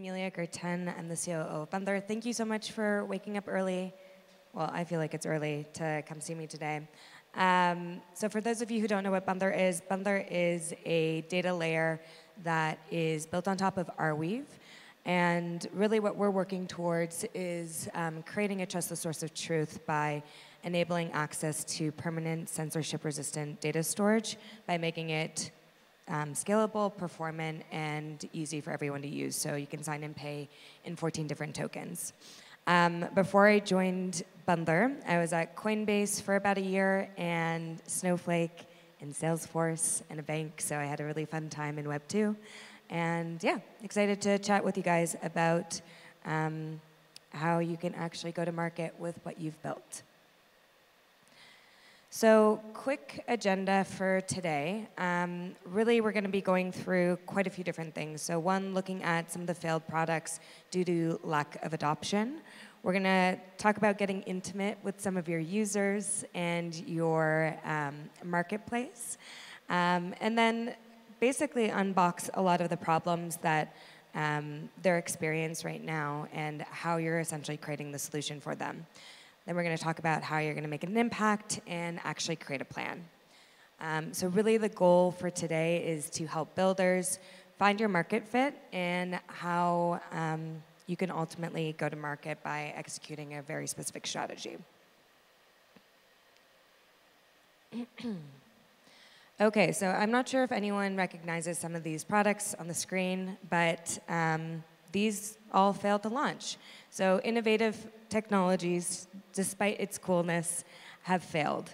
Amelia Guertin. I'm the COO of Bundler. Thank you so much for waking up early. Well, I feel like it's early to come see me today. So for those of you who don't know what Bundler is a data layer that is built on top of Arweave. And really what we're working towards is creating a trustless source of truth by enabling access to permanent censorship-resistant data storage by making it scalable, performant, and easy for everyone to use. So you can sign and pay in 14 different tokens. Before I joined Bundler, I was at Coinbase for about a year, and Snowflake, and Salesforce, and a bank, so I had a really fun time in Web 2. And yeah, excited to chat with you guys about how you can actually go to market with what you've built. So quick agenda for today. Really, we're going to be going through quite a few different things. So one, looking at some of the failed products due to lack of adoption. We're going to talk about getting intimate with some of your users and your marketplace. And then basically unbox a lot of the problems that they're experiencing right now and how you're essentially creating the solution for them. Then we're going to talk about how you're going to make an impact and actually create a plan. So really the goal for today is to help builders find your market fit and how you can ultimately go to market by executing a very specific strategy. Okay, so I'm not sure if anyone recognizes some of these products on the screen, but these all failed to launch. So innovative technologies, despite its coolness, have failed.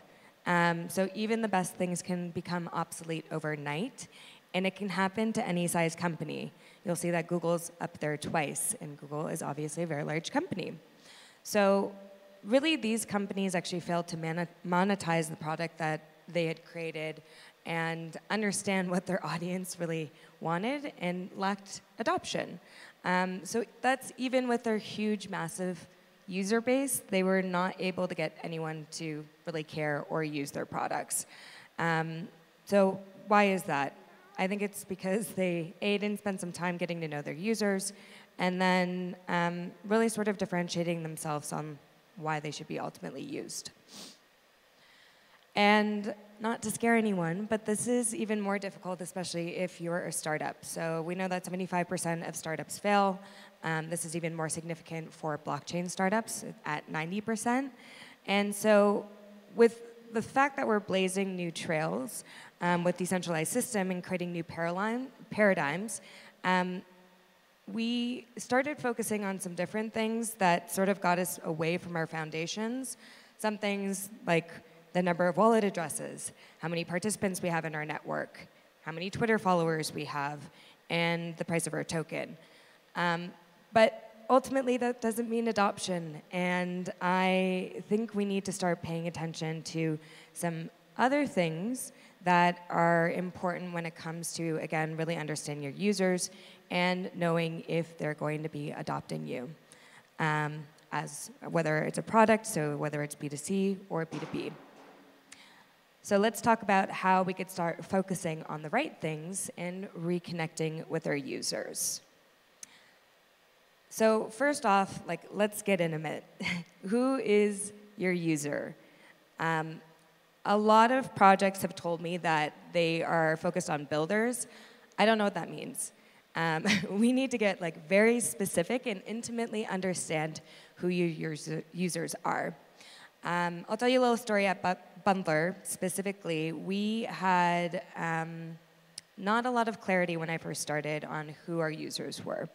So even the best things can become obsolete overnight, and it can happen to any size company. You'll see that Google's up there twice, and Google is obviously a very large company. So really, these companies actually failed to monetize the product that they had created and understand what their audience really wanted and lacked adoption. So that's even with their huge, massive user base, they were not able to get anyone to really care or use their products. So why is that? I think it's because they, A, didn't spend some time getting to know their users, and then really sort of differentiating themselves on why they should be ultimately used. And not to scare anyone, but this is even more difficult, especially if you're a startup. So we know that 75% of startups fail. This is even more significant for blockchain startups at 90%. And so with the fact that we're blazing new trails with decentralized system and creating new paradigms, we started focusing on some different things that sort of got us away from our foundations. Some things like the number of wallet addresses, how many participants we have in our network, how many Twitter followers we have, and the price of our token. But ultimately, that doesn't mean adoption. And I think we need to start paying attention to some other things that are important when it comes to, again, really understanding your users and knowing if they're going to be adopting you, as whether it's a product, so whether it's B2C or B2B. So let's talk about how we could start focusing on the right things and reconnecting with our users. So first off, let's get intimate. Who is your user? A lot of projects have told me that they are focused on builders. I don't know what that means. We need to get very specific and intimately understand who your users are. I'll tell you a little story at Bundler specifically. We had not a lot of clarity when I first started on who our users were.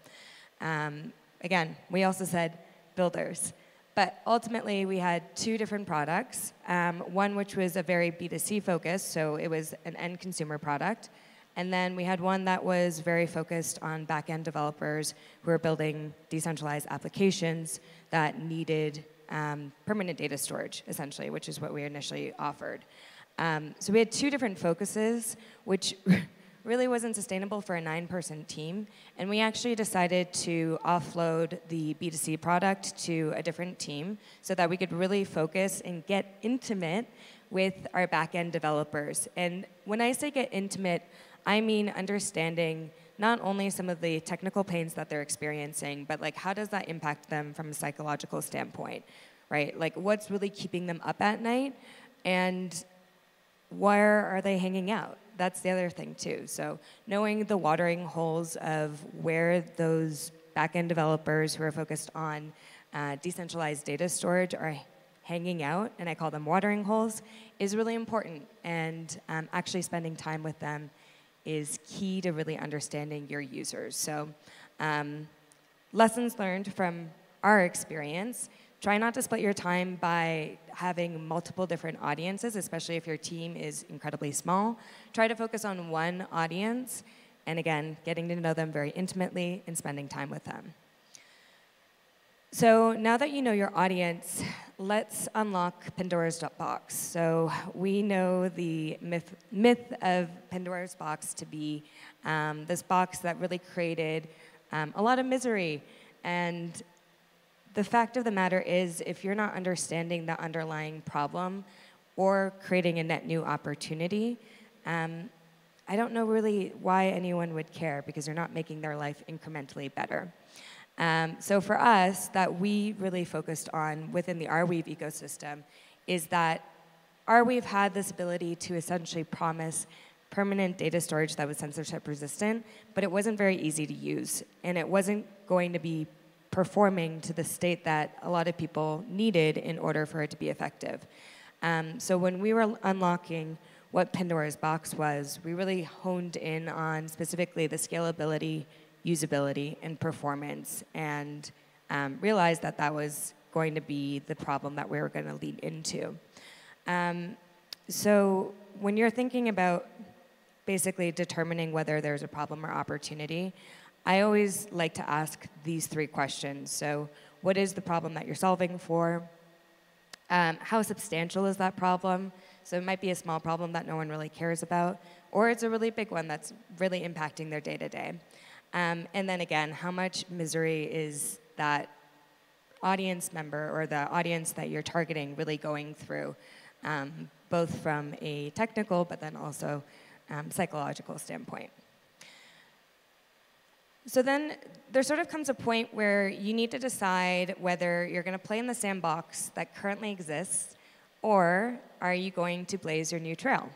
Again, we also said builders. But ultimately, we had two different products. One which was a very B2C focus, so it was an end consumer product. And then we had one that was very focused on back-end developers who were building decentralized applications that needed permanent data storage, essentially, which is what we initially offered. So we had two different focuses, which really wasn't sustainable for a 9-person team. And we actually decided to offload the B2C product to a different team so that we could really focus and get intimate with our back-end developers. And when I say get intimate, I mean understanding not only some of the technical pains that they're experiencing, but like how does that impact them from a psychological standpoint, right? Like what's really keeping them up at night, and where are they hanging out? That's the other thing too. So knowing the watering holes of where those back-end developers who are focused on decentralized data storage are hanging out, and I call them watering holes, is really important. And actually spending time with them is key to really understanding your users. So lessons learned from our experience: try not to split your time by having multiple different audiences, especially if your team is incredibly small. Try to focus on one audience, and again, getting to know them very intimately and spending time with them. So now that you know your audience, let's unlock Pandora's Box. So we know the myth of Pandora's Box to be this box that really created a lot of misery. And the fact of the matter is, if you're not understanding the underlying problem or creating a net new opportunity, I don't know really why anyone would care, because you're not making their life incrementally better. So for us, that we really focused on within the Arweave ecosystem is that Arweave had this ability to essentially promise permanent data storage that was censorship resistant, but it wasn't very easy to use, and it wasn't going to be performing to the state that a lot of people needed in order for it to be effective. So when we were unlocking what Pandora's Box was, we really honed in on specifically the scalability, usability, and performance, and realized that that was going to be the problem that we were going to lead into. So when you're thinking about basically determining whether there's a problem or opportunity, I always like to ask these three questions. So what is the problem that you're solving for? How substantial is that problem? So it might be a small problem that no one really cares about, or it's a really big one that's really impacting their day-to-day. And then again, how much misery is that audience member or the audience that you're targeting really going through, both from a technical but then also psychological standpoint. So then there sort of comes a point where you need to decide whether you're going to play in the sandbox that currently exists, or are you going to blaze your new trail?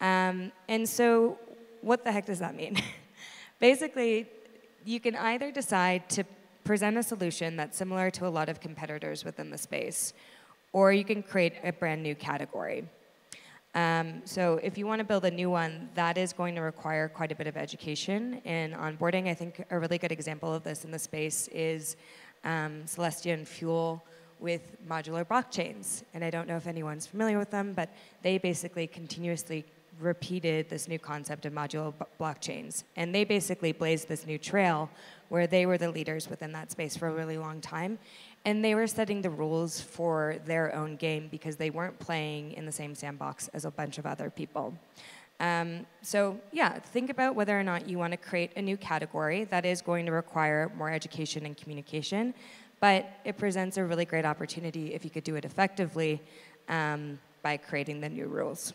And so what the heck does that mean? Basically, you can either decide to present a solution that's similar to a lot of competitors within the space, or you can create a brand new category. So if you want to build a new one, that is going to require quite a bit of education and onboarding. I think a really good example of this in the space is Celestia and Fuel with modular blockchains. And I don't know if anyone's familiar with them, but they basically continuously repeated this new concept of modular blockchains. And they basically blazed this new trail where they were the leaders within that space for a really long time. And they were setting the rules for their own game because they weren't playing in the same sandbox as a bunch of other people. So yeah, think about whether or not you want to create a new category that is going to require more education and communication, but it presents a really great opportunity if you could do it effectively by creating the new rules.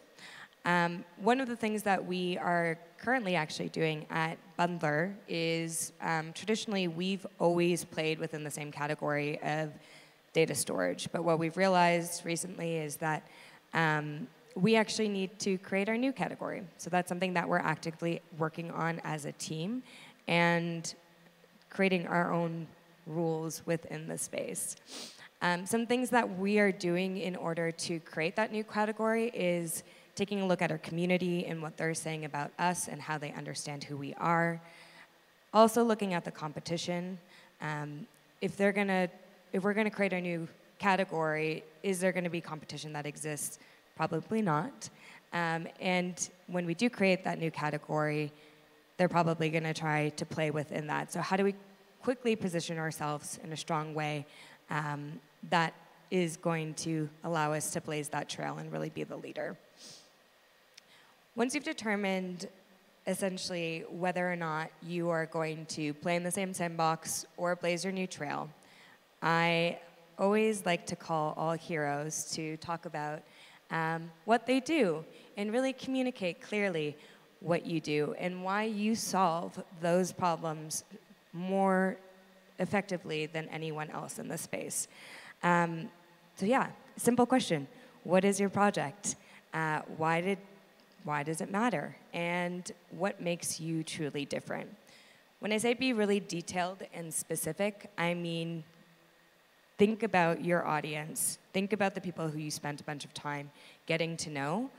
One of the things that we are currently actually doing at Bundler is traditionally we've always played within the same category of data storage, but what we've realized recently is that we actually need to create our new category. So that's something that we're actively working on as a team and creating our own rules within the space. Some things that we are doing in order to create that new category is taking a look at our community and what they're saying about us and how they understand who we are. Also looking at the competition. If we're gonna create a new category, is there gonna be competition that exists? Probably not. And when we do create that new category, they're probably gonna try to play within that. So how do we quickly position ourselves in a strong way that is going to allow us to blaze that trail and really be the leader? Once you've determined essentially whether or not you are going to play in the same sandbox or blaze your new trail, I always like to call all heroes to talk about what they do and really communicate clearly what you do and why you solve those problems more effectively than anyone else in the space. So yeah, simple question. What is your project? Why does it matter? And what makes you truly different? When I say be really detailed and specific, I mean think about your audience. Think about the people who you spent a bunch of time getting to know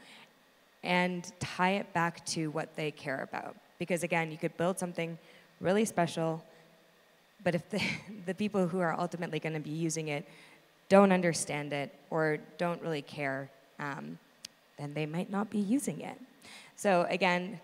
and tie it back to what they care about. Because again, you could build something really special, but if the people who are ultimately going to be using it don't understand it or don't really care, then they might not be using it. So again,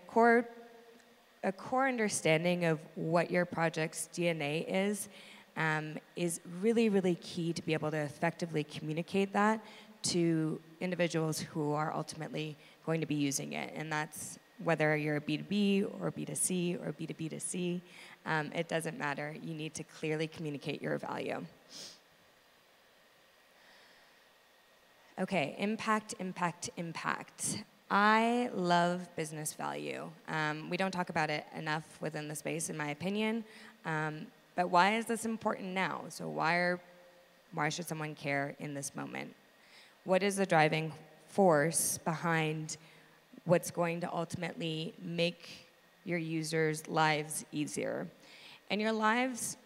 a core understanding of what your project's DNA is really, really key to be able to effectively communicate that to individuals who are ultimately going to be using it. And that's whether you're a B2B or B2C or B2B2C, it doesn't matter. You need to clearly communicate your value. Okay, impact, impact, impact. I love business value. We don't talk about it enough within the space, in my opinion. But why is this important now? So why should someone care in this moment? What is the driving force behind what's going to ultimately make your users' lives easier? And your lives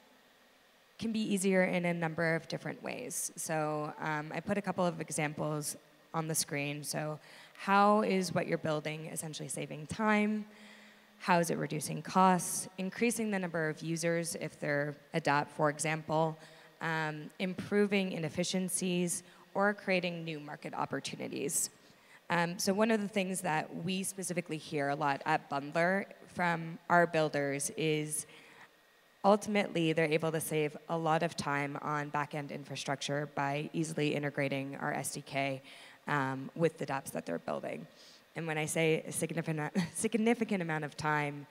can be easier in a number of different ways. So I put a couple of examples on the screen. So how is what you're building essentially saving time? How is it reducing costs? Increasing the number of users if they're adapt, for example, improving inefficiencies, or creating new market opportunities. So one of the things that we specifically hear a lot at Bundler from our builders is ultimately they're able to save a lot of time on back-end infrastructure by easily integrating our SDK with the dApps that they're building. And when I say a significant amount of time,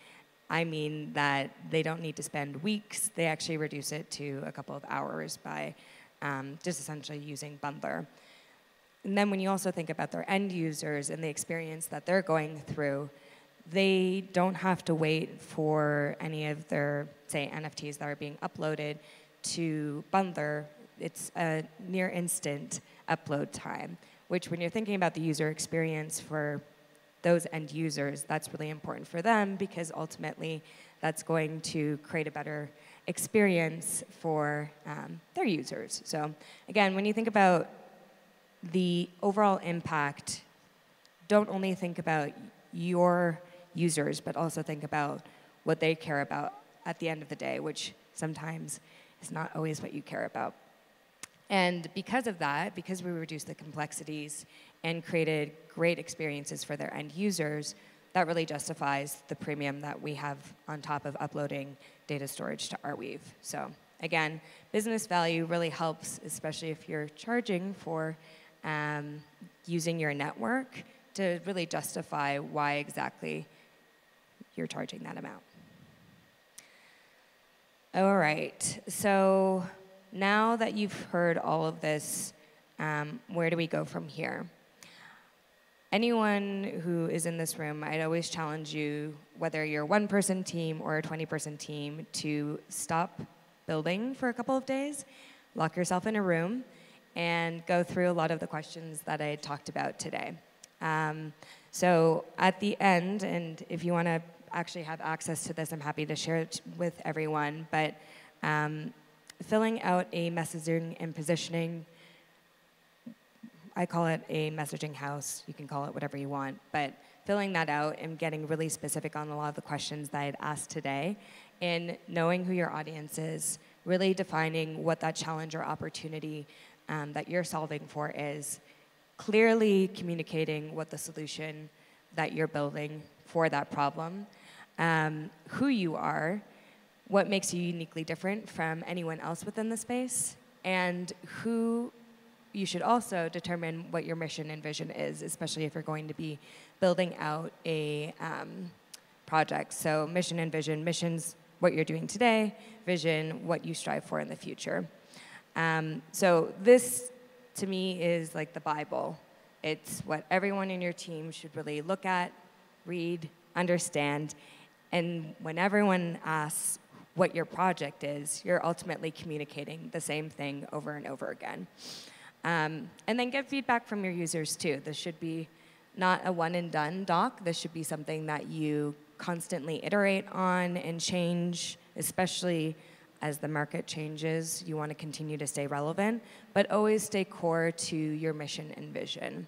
I mean that they don't need to spend weeks. They actually reduce it to a couple of hours by just essentially using Bundler. And then when you also think about their end users and the experience that they're going through, they don't have to wait for any of their, say, NFTs that are being uploaded to Bundler. It's a near instant upload time, which when you're thinking about the user experience for those end users, that's really important for them because ultimately that's going to create a better experience for their users. So again, when you think about the overall impact, don't only think about your users, but also think about what they care about at the end of the day, which sometimes is not always what you care about. And because of that, because we reduced the complexities and created great experiences for their end users, that really justifies the premium that we have on top of uploading data storage to Arweave. So again, business value really helps, especially if you're charging for using your network to really justify why exactly you're charging that amount. All right, so now that you've heard all of this, where do we go from here? Anyone who is in this room, I'd always challenge you, whether you're a one-person team or a 20-person team, to stop building for a couple of days, lock yourself in a room, and go through a lot of the questions that I talked about today. So at the end, and if you want to actually have access to this, I'm happy to share it with everyone, but filling out a messaging and positioning, I call it a messaging house. You can call it whatever you want, but filling that out and getting really specific on a lot of the questions that I had asked today, and knowing who your audience is, really defining what that challenge or opportunity that you're solving for is, clearly communicating what the solution that you're building for that problem, who you are, what makes you uniquely different from anyone else within the space, and who you should also determine what your mission and vision is, especially if you're going to be building out a project. So mission and vision. Mission's what you're doing today, vision, what you strive for in the future. So this, to me, is like the Bible. It's what everyone in your team should really look at, read, understand. And when everyone asks what your project is, you're ultimately communicating the same thing over and over again. And then get feedback from your users too. This should be not a one and done doc. This should be something that you constantly iterate on and change, especially as the market changes. You want to continue to stay relevant, but always stay core to your mission and vision.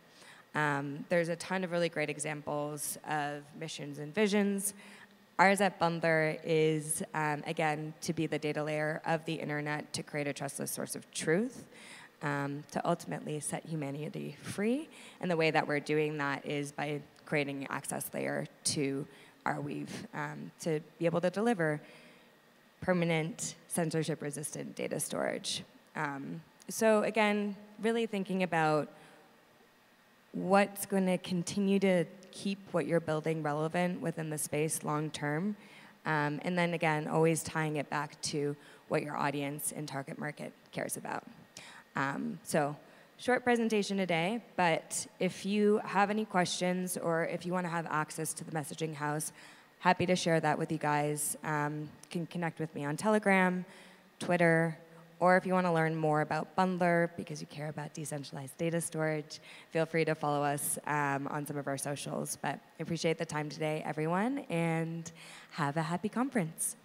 There's a ton of really great examples of missions and visions. Ours at Bundler is, again, to be the data layer of the internet to create a trustless source of truth, to ultimately set humanity free. And the way that we're doing that is by creating an access layer to our weave to be able to deliver permanent censorship-resistant data storage. So again, really thinking about what's going to continue to keep what you're building relevant within the space long term. And then again, always tying it back to what your audience and target market cares about. So short presentation today, but if you have any questions or if you want to have access to the messaging house, happy to share that with you guys. You can connect with me on Telegram, Twitter, or if you want to learn more about Bundler because you care about decentralized data storage, feel free to follow us on some of our socials. But I appreciate the time today, everyone, and have a happy conference.